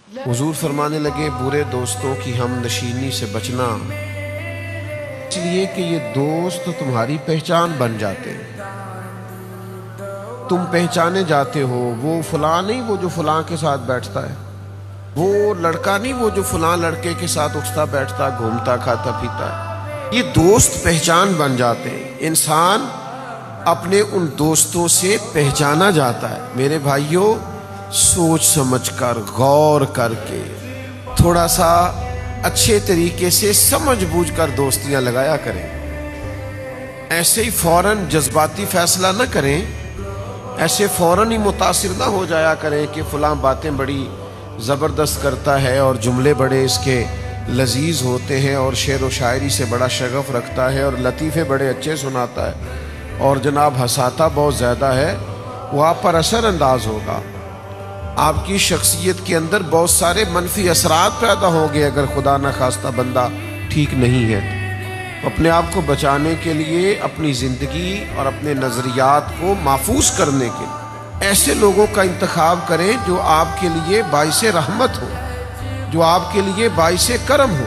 حضور فرمانے لگے برے دوستوں کی ہم نشینی سے بچنا، اس لیے کہ یہ دوست تمہاری پہچان بن جاتے ہیں، تم پہچانے جاتے ہو۔ وہ فلاں نہیں وہ جو فلاں کے ساتھ بیٹھتا ہے، وہ لڑکا نہیں وہ جو فلاں لڑکے کے ساتھ اٹھتا بیٹھتا گھومتا کھاتا پیتا ہے۔ یہ دوست پہچان بن جاتے ہیں، انسان اپنے ان دوستوں سے پہچانا جاتا ہے۔ میرے بھائیوں، سوچ سمجھ کر غور کر کے تھوڑا سا اچھے طریقے سے سمجھ بوجھ کر دوستیاں لگایا کریں۔ ایسے ہی فوراً جذباتی فیصلہ نہ کریں، ایسے فوراً ہی متاثر نہ ہو جایا کریں کہ فلاں باتیں بڑی زبردست کرتا ہے اور جملے بڑے اس کے لذیذ ہوتے ہیں اور شعر و شاعری سے بڑا شغف رکھتا ہے اور لطیفے بڑے اچھے سناتا ہے اور جناب ہنساتا بہت زیادہ ہے۔ وہ آپ پر اثر انداز ہوگا، آپ کی شخصیت کے اندر بہت سارے منفی اثرات پیدا ہوں گے اگر خدا نخواستہ بندہ ٹھیک نہیں ہے۔ اپنے آپ کو بچانے کے لیے، اپنی زندگی اور اپنے نظریات کو محفوظ کرنے کے لیے ایسے لوگوں کا انتخاب کریں جو آپ کے لیے باعث رحمت ہو، جو آپ کے لیے باعث کرم ہو۔